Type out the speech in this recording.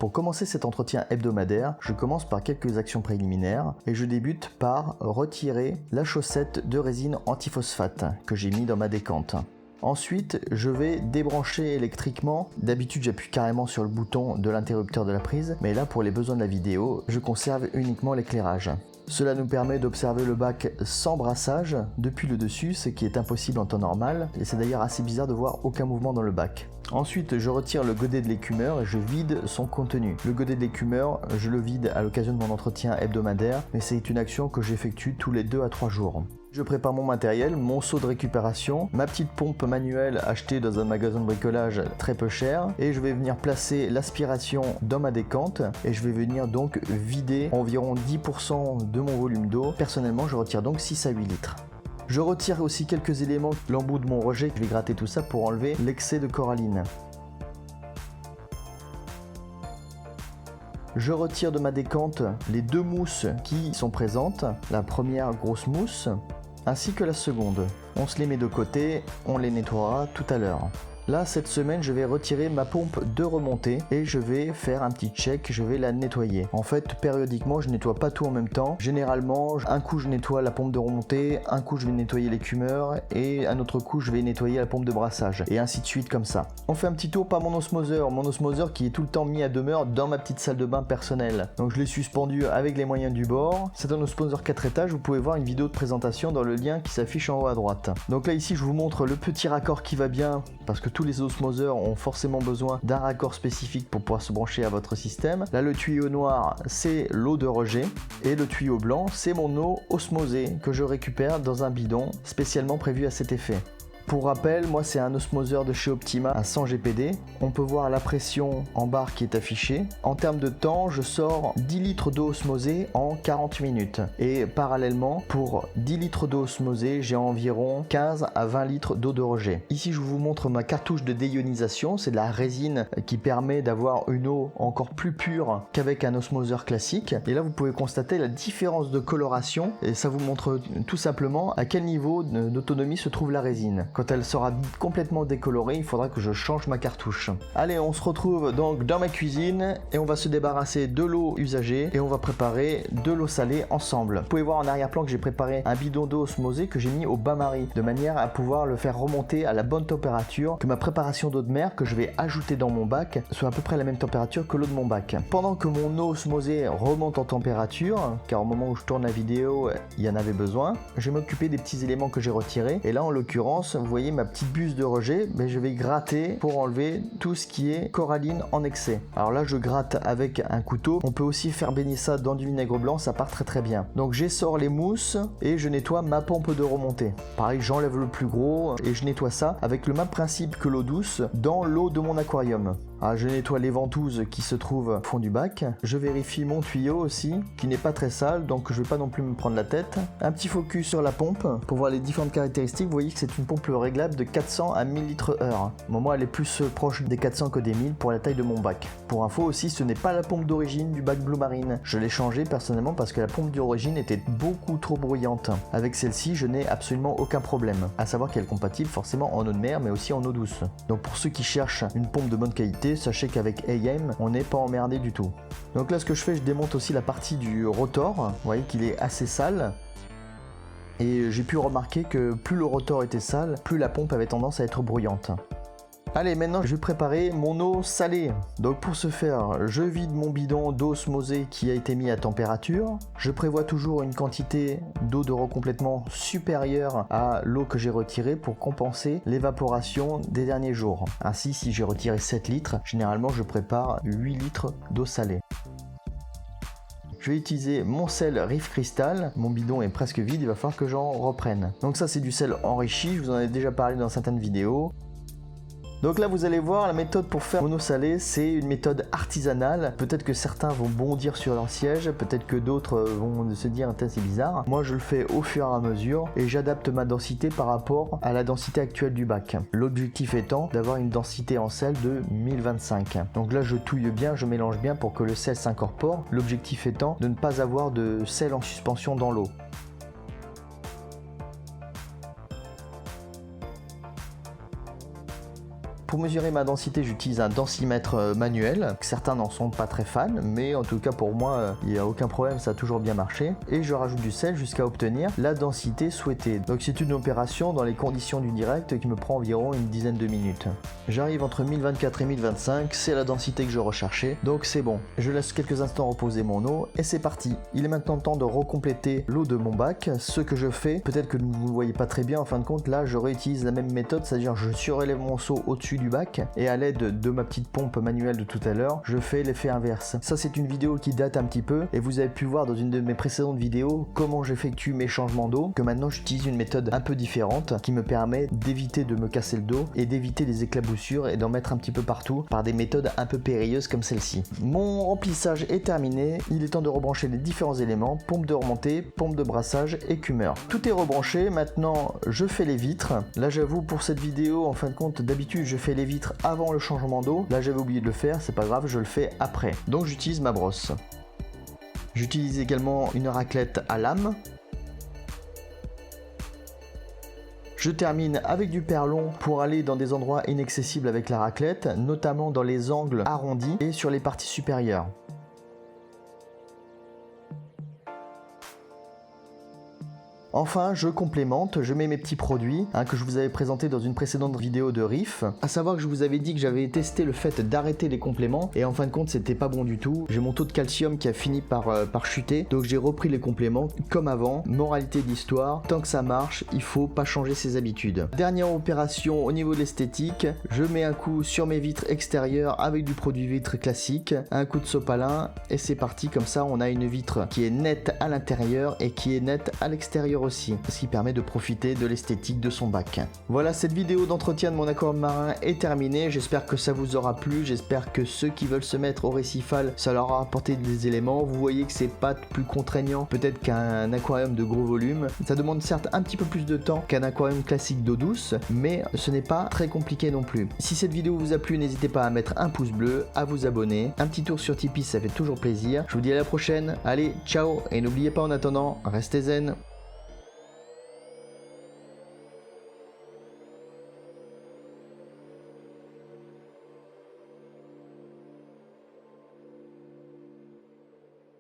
Pour commencer cet entretien hebdomadaire, je commence par quelques actions préliminaires et je débute par retirer la chaussette de résine antiphosphate que j'ai mis dans ma décante. Ensuite, je vais débrancher électriquement. D'habitude, j'appuie carrément sur le bouton de l'interrupteur de la prise, mais là, pour les besoins de la vidéo, je conserve uniquement l'éclairage. Cela nous permet d'observer le bac sans brassage depuis le dessus, ce qui est impossible en temps normal, et c'est d'ailleurs assez bizarre de voir aucun mouvement dans le bac. Ensuite, je retire le godet de l'écumeur et je vide son contenu. Le godet de l'écumeur, je le vide à l'occasion de mon entretien hebdomadaire, mais c'est une action que j'effectue tous les 2 à 3 jours. Je prépare mon matériel, mon seau de récupération, ma petite pompe manuelle achetée dans un magasin de bricolage très peu cher, et je vais venir placer l'aspiration dans ma décante et je vais venir donc vider environ 10% de mon volume d'eau. Personnellement, je retire donc 6 à 8 litres. Je retire aussi quelques éléments, l'embout de mon rejet, je vais gratter tout ça pour enlever l'excès de coralline. Je retire de ma décante les 2 mousses qui sont présentes, la première grosse mousse, ainsi que la seconde. On se les met de côté, on les nettoiera tout à l'heure. Là, cette semaine, je vais retirer ma pompe de remontée et je vais faire un petit check, je vais la nettoyer. En fait, périodiquement, je nettoie pas tout en même temps. Généralement, un coup, je nettoie la pompe de remontée, un coup, je vais nettoyer l'écumeur et un autre coup, je vais nettoyer la pompe de brassage et ainsi de suite comme ça. On fait un petit tour par mon osmoseur qui est tout le temps mis à demeure dans ma petite salle de bain personnelle. Donc, je l'ai suspendu avec les moyens du bord. C'est un osmoseur 4 étages, vous pouvez voir une vidéo de présentation dans le lien qui s'affiche en haut à droite. Donc là, ici, je vous montre le petit raccord qui va bien parce que tous les osmoseurs ont forcément besoin d'un raccord spécifique pour pouvoir se brancher à votre système. Là, le tuyau noir, c'est l'eau de rejet et le tuyau blanc, c'est mon eau osmosée que je récupère dans un bidon spécialement prévu à cet effet. Pour rappel, moi c'est un osmoseur de chez Optima à 100 GPD. On peut voir la pression en barre qui est affichée. En termes de temps, je sors 10 litres d'eau osmosée en 40 minutes. Et parallèlement, pour 10 litres d'eau osmosée, j'ai environ 15 à 20 litres d'eau de rejet. Ici, je vous montre ma cartouche de déionisation. C'est de la résine qui permet d'avoir une eau encore plus pure qu'avec un osmoseur classique. Et là, vous pouvez constater la différence de coloration. Et ça vous montre tout simplement à quel niveau d'autonomie se trouve la résine. Quand elle sera complètement décolorée, il faudra que je change ma cartouche. Allez, on se retrouve donc dans ma cuisine et on va se débarrasser de l'eau usagée et on va préparer de l'eau salée ensemble. Vous pouvez voir en arrière-plan que j'ai préparé un bidon d'eau osmosée que j'ai mis au bain-marie de manière à pouvoir le faire remonter à la bonne température, que ma préparation d'eau de mer que je vais ajouter dans mon bac soit à peu près la même température que l'eau de mon bac. Pendant que mon eau osmosée remonte en température, car au moment où je tourne la vidéo, il y en avait besoin, je vais m'occuper des petits éléments que j'ai retirés et là en l'occurrence, vous voyez ma petite buse de rejet, mais je vais gratter pour enlever tout ce qui est coralline en excès. Alors là, je gratte avec un couteau. On peut aussi faire baigner ça dans du vinaigre blanc, ça part très très bien. Donc j'essore les mousses et je nettoie ma pompe de remontée. Pareil, j'enlève le plus gros et je nettoie ça avec le même principe que l'eau douce dans l'eau de mon aquarium. Alors, je nettoie les ventouses qui se trouvent au fond du bac. Je vérifie mon tuyau aussi, qui n'est pas très sale, donc je vais pas non plus me prendre la tête. Un petit focus sur la pompe pour voir les différentes caractéristiques. Vous voyez que c'est une pompe réglable de 400 à 1000 litres heure. Moi, elle est plus proche des 400 que des 1000 pour la taille de mon bac. Pour info aussi, ce n'est pas la pompe d'origine du bac Blue Marine. Je l'ai changée personnellement parce que la pompe d'origine était beaucoup trop bruyante. Avec celle-ci, je n'ai absolument aucun problème. À savoir qu'elle est compatible forcément en eau de mer, mais aussi en eau douce. Donc pour ceux qui cherchent une pompe de bonne qualité, sachez qu'avec AM, on n'est pas emmerdé du tout. Donc là, ce que je fais, je démonte aussi la partie du rotor. Vous voyez qu'il est assez sale. Et j'ai pu remarquer que plus le rotor était sale, plus la pompe avait tendance à être bruyante. Allez, maintenant je vais préparer mon eau salée. Donc pour ce faire, je vide mon bidon d'eau osmosée qui a été mis à température. Je prévois toujours une quantité d'eau de recomplètement supérieure à l'eau que j'ai retirée pour compenser l'évaporation des derniers jours. Ainsi, si j'ai retiré 7 litres, généralement je prépare 8 litres d'eau salée. Je vais utiliser mon sel Riff Crystal. Mon bidon est presque vide, il va falloir que j'en reprenne. Donc ça, c'est du sel enrichi, je vous en ai déjà parlé dans certaines vidéos. Donc là, vous allez voir, la méthode pour faire mon eau salée, c'est une méthode artisanale. Peut-être que certains vont bondir sur leur siège, peut-être que d'autres vont se dire « c'est bizarre ». Moi, je le fais au fur et à mesure et j'adapte ma densité par rapport à la densité actuelle du bac. L'objectif étant d'avoir une densité en sel de 1025. Donc là, je touille bien, je mélange bien pour que le sel s'incorpore. L'objectif étant de ne pas avoir de sel en suspension dans l'eau. pour mesurer ma densité, j'utilise un densimètre manuel. Certains n'en sont pas très fans, mais en tout cas pour moi, il n'y a aucun problème, ça a toujours bien marché. Et je rajoute du sel jusqu'à obtenir la densité souhaitée. Donc c'est une opération dans les conditions du direct qui me prend environ une dizaine de minutes. J'arrive entre 1024 et 1025, c'est la densité que je recherchais, donc c'est bon. Je laisse quelques instants reposer mon eau et c'est parti. Il est maintenant temps de recompléter l'eau de mon bac. Ce que je fais, peut-être que vous ne voyez pas très bien en fin de compte, là je réutilise la même méthode, c'est-à-dire je surélève mon seau au-dessus du bac et à l'aide de ma petite pompe manuelle de tout à l'heure, je fais l'effet inverse. Ça c'est une vidéo qui date un petit peu et vous avez pu voir dans une de mes précédentes vidéos comment j'effectue mes changements d'eau, que maintenant j'utilise une méthode un peu différente qui me permet d'éviter de me casser le dos et d'éviter les éclaboussures et d'en mettre un petit peu partout par des méthodes un peu périlleuses comme celle-ci. Mon remplissage est terminé, il est temps de rebrancher les différents éléments, pompe de remontée, pompe de brassage, écumeur. Tout est rebranché, maintenant je fais les vitres. Là j'avoue pour cette vidéo, en fin de compte d'habitude je fais les vitres avant le changement d'eau, là j'avais oublié de le faire, c'est pas grave, je le fais après. Donc j'utilise ma brosse. J'utilise également une raclette à lame. Je termine avec du perlon pour aller dans des endroits inaccessibles avec la raclette, notamment dans les angles arrondis et sur les parties supérieures. Enfin, je complémente, je mets mes petits produits que je vous avais présentés dans une précédente vidéo de Riff. À savoir que je vous avais dit que j'avais testé le fait d'arrêter les compléments et en fin de compte c'était pas bon du tout. J'ai mon taux de calcium qui a fini par chuter, donc j'ai repris les compléments comme avant. Moralité de l'histoire, tant que ça marche, il faut pas changer ses habitudes. Dernière opération au niveau de l'esthétique, je mets un coup sur mes vitres extérieures avec du produit vitre classique, un coup de sopalin et c'est parti. Comme ça on a une vitre qui est nette à l'intérieur et qui est nette à l'extérieur aussi, ce qui permet de profiter de l'esthétique de son bac. Voilà, cette vidéo d'entretien de mon aquarium marin est terminée, j'espère que ça vous aura plu, j'espère que ceux qui veulent se mettre au récifal, ça leur a apporté des éléments. Vous voyez que c'est pas plus contraignant peut-être qu'un aquarium de gros volume, ça demande certes un petit peu plus de temps qu'un aquarium classique d'eau douce, mais ce n'est pas très compliqué non plus. Si cette vidéo vous a plu, n'hésitez pas à mettre un pouce bleu, à vous abonner, un petit tour sur Tipeee, ça fait toujours plaisir. Je vous dis à la prochaine, allez ciao, et n'oubliez pas en attendant, restez zen.